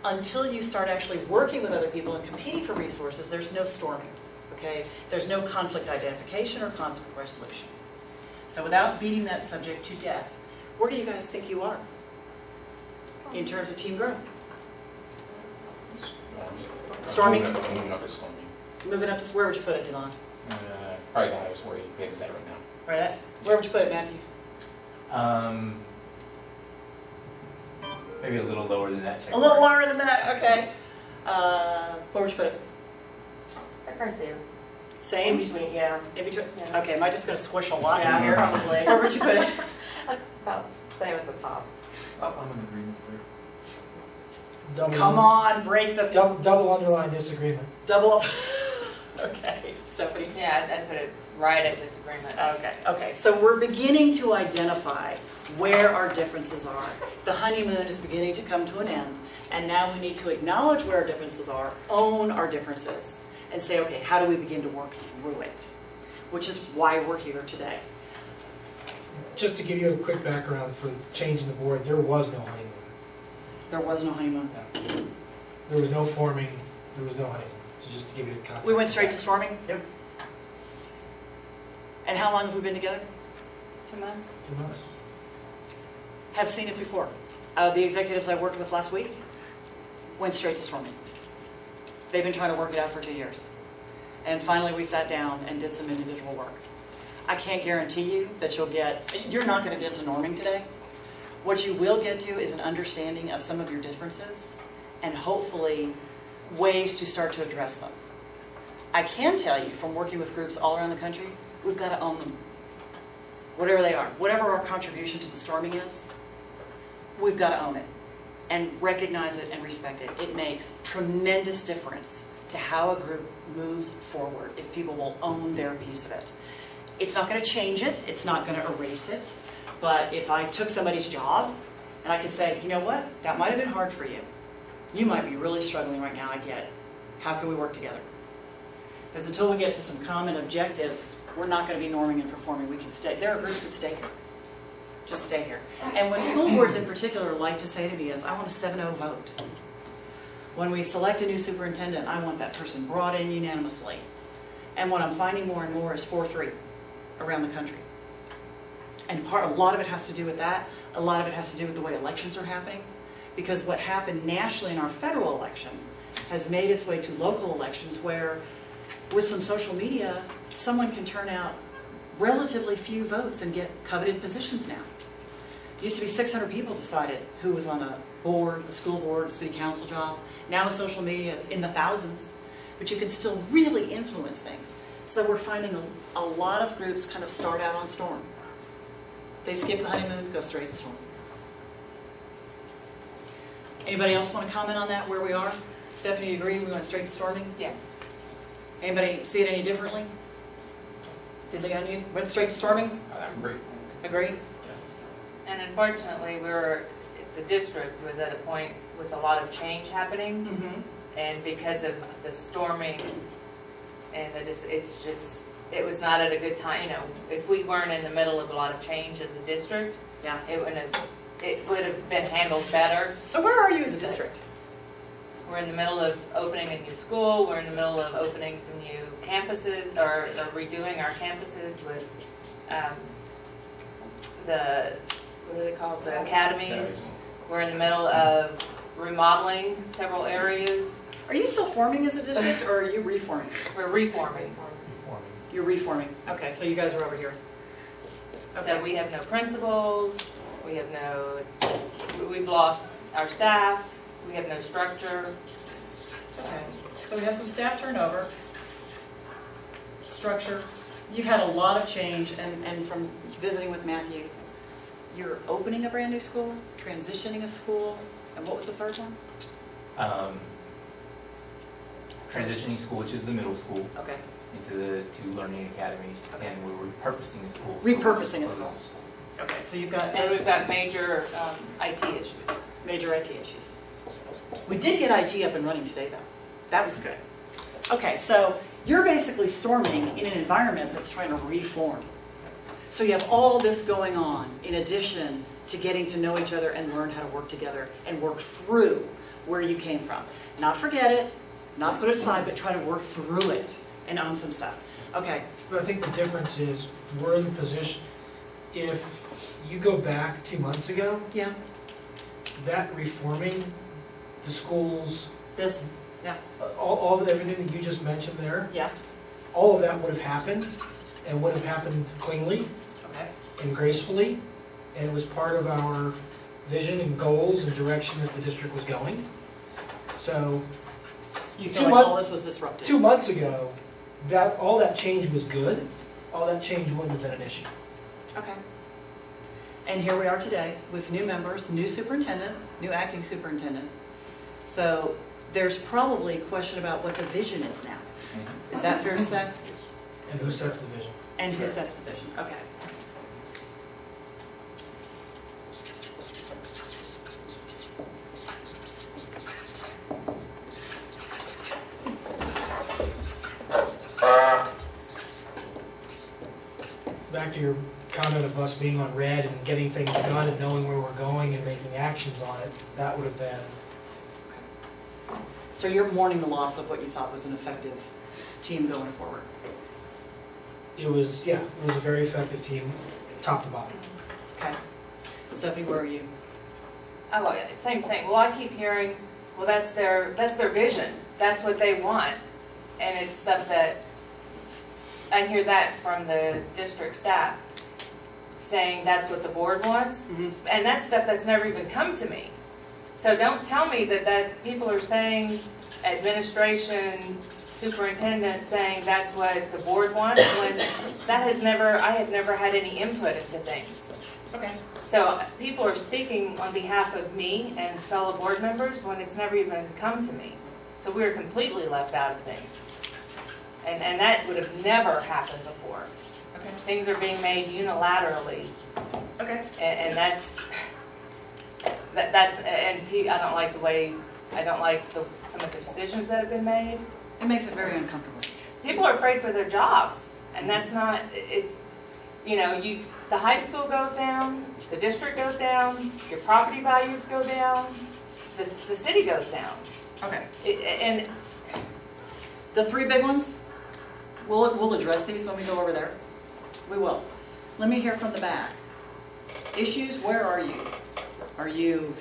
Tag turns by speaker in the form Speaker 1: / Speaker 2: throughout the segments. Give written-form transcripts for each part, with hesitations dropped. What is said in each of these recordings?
Speaker 1: until you start actually working with other people and competing for resources, there's no storming, okay? There's no conflict identification or conflict resolution. So without beating that subject to death, where do you guys think you are in terms of team growth? Storming?
Speaker 2: Moving up to storming.
Speaker 1: Moving up to, where would you put it, Dylan?
Speaker 2: Probably the highest where it is at right now.
Speaker 1: Right, where would you put it, Matthew?
Speaker 3: Maybe a little lower than that.
Speaker 1: A little lower than that, okay. Where would you put it?
Speaker 4: Like our same.
Speaker 1: Same?
Speaker 4: In between, yeah.
Speaker 1: In between?
Speaker 4: Yeah.
Speaker 1: Okay, am I just going to squish a lot
Speaker 4: Yeah,
Speaker 1: in here?
Speaker 4: probably.
Speaker 1: Where would you put it?
Speaker 5: About same as the top.
Speaker 3: I'm in agreement there.
Speaker 6: Double,
Speaker 1: Come on, break the
Speaker 6: Double underline disagreement.
Speaker 1: double up. Okay, Stephanie.
Speaker 5: Yeah, I'd put it right at disagreement.
Speaker 1: Okay. So we're beginning to identify where our differences are. The honeymoon is beginning to come to an end, and now we need to acknowledge where our differences are, own our differences, and say, okay, how do we begin to work through it? Which is why we're here today.
Speaker 6: Just to give you a quick background for changing the board, there was no honeymoon.
Speaker 1: There was no honeymoon.
Speaker 6: There was no forming. There was no honeymoon. So just to give you the context.
Speaker 1: We went straight to storming? Yep. And how long have we been together?
Speaker 5: 2 months?
Speaker 6: 2 months.
Speaker 1: Have seen it before. The executives I worked with last week went straight to storming. They've been trying to work it out for 2 years. And finally we sat down and did some individual work. I can't guarantee you that you're not going to get to norming today. What you will get to is an understanding of some of your differences and hopefully ways to start to address them. I can tell you from working with groups all around the country, we've got to own them. Whatever they are, whatever our contribution to the storming is, we've got to own it and recognize it and respect it. It makes tremendous difference to how a group moves forward if people will own their piece of it. It's not going to change it, it's not going to erase it, but if I took somebody's job and I could say, you know what, that might have been hard for you. You might be really struggling right now, I get it. How can we work together? Because until we get to some common objectives, we're not going to be norming and performing. We can stay. There are groups that stay here. Just stay here. And what school boards in particular like to say to me is, I want a 7-0 vote. When we select a new superintendent, I want that person brought in unanimously. And what I'm finding more and more is 4-3 around the country. And a lot of it has to do with that. A lot of it has to do with the way elections are happening. Because what happened nationally in our federal election has made its way to local elections where, with some social media, someone can turn out relatively few votes and get coveted positions now. It used to be 600 people decided who was on a board, a school board, a city council job. Now with social media, it's in the thousands. But you can still really influence things. So we're finding a lot of groups kind of start out on storm. They skip the honeymoon, go straight to storm. Anybody else want to comment on that, where we are? Stephanie, you agree we went straight to storming?
Speaker 5: Yeah.
Speaker 1: Anybody see it any differently? Did Leon, you went straight to storming?
Speaker 2: Great.
Speaker 1: Agree?
Speaker 5: And unfortunately, the district was at a point with a lot of change happening, and because of the storming, and it was not at a good time. You know, if we weren't in the middle of a lot of change as a district,
Speaker 1: Yeah.
Speaker 5: it would have been handled better.
Speaker 1: So where are you as a district?
Speaker 5: We're in the middle of opening a new school. We're in the middle of opening some new campuses, or redoing our campuses with what are they called? The academies. We're in the middle of remodeling several areas.
Speaker 1: Are you still forming as a district, or are you reforming?
Speaker 5: We're reforming.
Speaker 1: You're reforming. Okay, so you guys are over here.
Speaker 5: So we have no principals. We've lost our staff. We have no structure.
Speaker 1: Okay, so we have some staff turnover, structure. You've had a lot of change, and from visiting with Matthew, you're opening a brand new school, transitioning a school, and what was the third one?
Speaker 3: Transitioning school, which is the middle school,
Speaker 1: Okay,
Speaker 3: into the two learning academies,
Speaker 1: Okay.
Speaker 3: and we're repurposing the school.
Speaker 1: Repurposing a school. Okay, so you've got
Speaker 5: And we've got major IT issues.
Speaker 1: major IT issues. We did get IT up and running today, though. That was good. Okay, so you're basically storming in an environment that's trying to reform. So you have all this going on in addition to getting to know each other and learn how to work together and work through where you came from. Not forget it, not put it aside, but try to work through it and own some stuff. Okay,
Speaker 6: But I think the difference is, we're in the position, if you go back 2 months ago,
Speaker 1: yeah,
Speaker 6: that reforming the schools,
Speaker 1: this, yeah,
Speaker 6: everything that you just mentioned there,
Speaker 1: yeah,
Speaker 6: all of that would have happened, and would have happened cleanly
Speaker 1: okay.
Speaker 6: and gracefully, and it was part of our vision and goals and direction that the district was going. So,
Speaker 1: You
Speaker 6: 2
Speaker 1: feel like
Speaker 6: months-
Speaker 1: all this was disrupted?
Speaker 6: 2 months ago, all that change was good, all that change wouldn't have been an issue.
Speaker 1: Okay. And here we are today with new members, new superintendent, new acting superintendent. So there's probably a question about what the vision is now. Is that fair to say?
Speaker 6: And who sets the vision?
Speaker 1: And who sets the vision? Okay.
Speaker 6: Back to your comment of us being on red and getting things done and knowing where we're going and making actions on it, that would have been,
Speaker 1: So you're mourning the loss of what you thought was an effective team going forward.
Speaker 6: it was a very effective team, top to bottom.
Speaker 1: Okay. Stephanie, where are you?
Speaker 5: Oh, well, yeah, same thing. Well, I keep hearing, well, that's their vision. That's what they want. And it's stuff that, I hear that from the district staff, saying that's what the board wants. And that's stuff that's never even come to me. So don't tell me that people are saying, administration, superintendent saying that's what the board wants, when I have never had any input into things.
Speaker 1: Okay.
Speaker 5: So people are speaking on behalf of me and fellow board members when it's never even come to me. So we're completely left out of things. And that would have never happened before.
Speaker 1: Okay.
Speaker 5: Things are being made unilaterally,
Speaker 1: Okay.
Speaker 5: and that's, I don't like some of the decisions that have been made.
Speaker 1: It makes it very uncomfortable.
Speaker 5: People are afraid for their jobs, and that's not, the high school goes down, the district goes down, your property values go down, the city goes down.
Speaker 1: Okay.
Speaker 5: And
Speaker 1: The three big ones, we'll address these when we go over there. We will. Let me hear from the back. Issues, where are you? Are you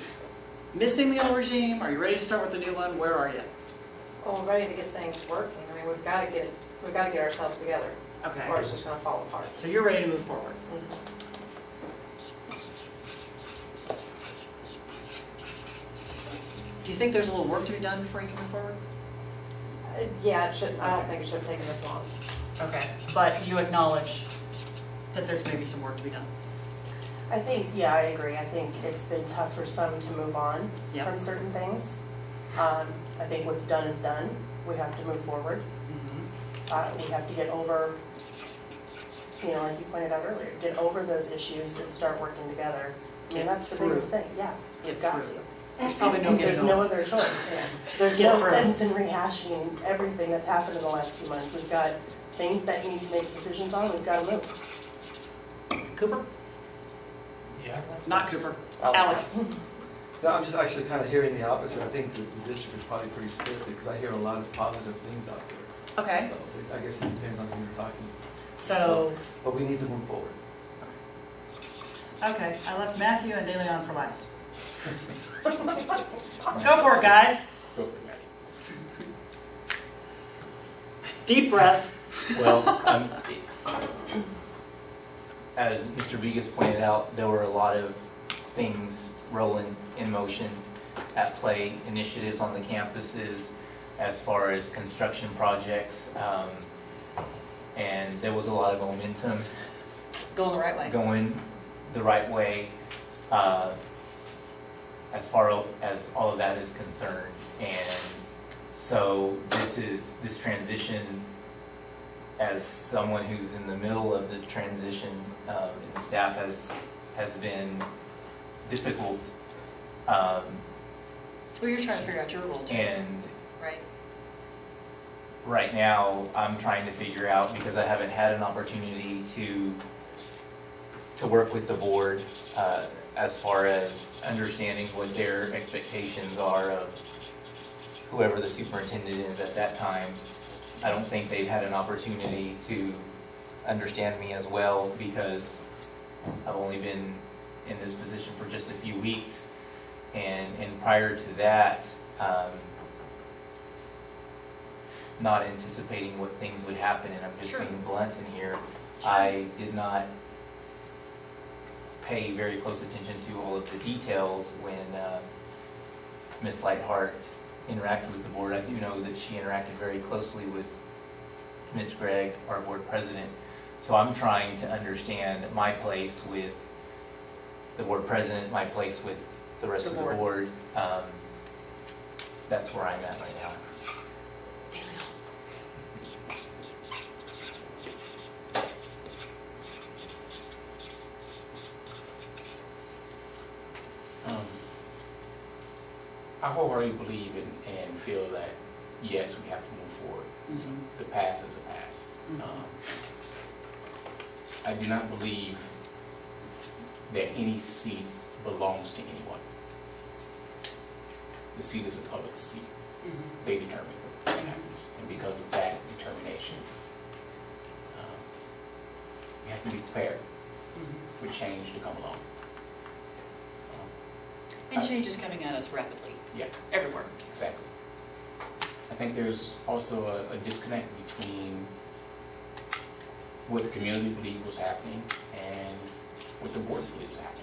Speaker 1: missing the old regime? Are you ready to start with the new one? Where are you?
Speaker 4: Well, we're ready to get things working. I mean, we've got to get ourselves together,
Speaker 1: Okay.
Speaker 4: or it's just going to fall apart.
Speaker 1: So you're ready to move forward. Do you think there's a little work to be done before you can move forward?
Speaker 4: Yeah, it should. I don't think it should have taken this long.
Speaker 1: Okay. But you acknowledge that there's maybe some work to be done.
Speaker 7: I think, yeah, I agree. I think it's been tough for some to move on
Speaker 1: Yep.
Speaker 7: from certain things. I think what's done is done. We have to move forward. We have to get over, like you pointed out earlier, get over those issues and start working together. I mean,
Speaker 1: Get
Speaker 7: that's the
Speaker 1: through.
Speaker 7: biggest thing, yeah.
Speaker 1: Get
Speaker 7: You've got
Speaker 1: through.
Speaker 7: to.
Speaker 1: There's probably no getting
Speaker 7: There's no
Speaker 1: over.
Speaker 7: other choice. There's
Speaker 1: Get
Speaker 7: no
Speaker 1: through.
Speaker 7: sense in rehashing everything that's happened in the last 2 months. We've got things that you need to make decisions on, we've got to move.
Speaker 1: Cooper?
Speaker 6: Yeah.
Speaker 1: Not Cooper. Alex.
Speaker 8: No, I'm just actually kind of hearing the opposite. I think the district is probably pretty split because I hear a lot of positive things out there.
Speaker 1: Okay.
Speaker 8: So I guess it depends on who you're talking to.
Speaker 1: So,
Speaker 8: But we need to move forward.
Speaker 1: okay, I left Matthew and DeLeon for last. Go for it, guys.
Speaker 2: Go for it, Matt.
Speaker 1: Deep breath.
Speaker 3: Well, as Mr. Vegas pointed out, there were a lot of things rolling in motion at play, initiatives on the campuses as far as construction projects, and there was a lot of momentum
Speaker 1: Going the right way.
Speaker 3: going the right way as far as all of that is concerned. And so this transition, as someone who's in the middle of the transition, and the staff has been difficult,
Speaker 1: Well, you're trying to figure out your role too,
Speaker 3: and
Speaker 1: right?
Speaker 3: right now I'm trying to figure out, because I haven't had an opportunity to work with the board as far as understanding what their expectations are of whoever the superintendent is at that time. I don't think they've had an opportunity to understand me as well because I've only been in this position for just a few weeks. And prior to that, not anticipating what things would happen, and I'm just
Speaker 1: Sure.
Speaker 3: being blunt in here, I did not pay very close attention to all of the details when Ms. Lightheart interacted with the board. I do know that she interacted very closely with Ms. Gregg, our board president. So I'm trying to understand my place with the board president, my place with the rest
Speaker 1: The
Speaker 3: of the board. That's where I'm at right now.
Speaker 2: I wholeheartedly believe and feel that, yes, we have to move forward. The past is a past. I do not believe that any seat belongs to anyone. The seat is a public seat. They determine what happens. And because of that determination, we have to be prepared for change to come along.
Speaker 1: And change is coming at us rapidly,
Speaker 2: Yeah,
Speaker 1: everywhere.
Speaker 2: exactly. I think there's also a disconnect between what the community believed was happening and what the board believes is happening.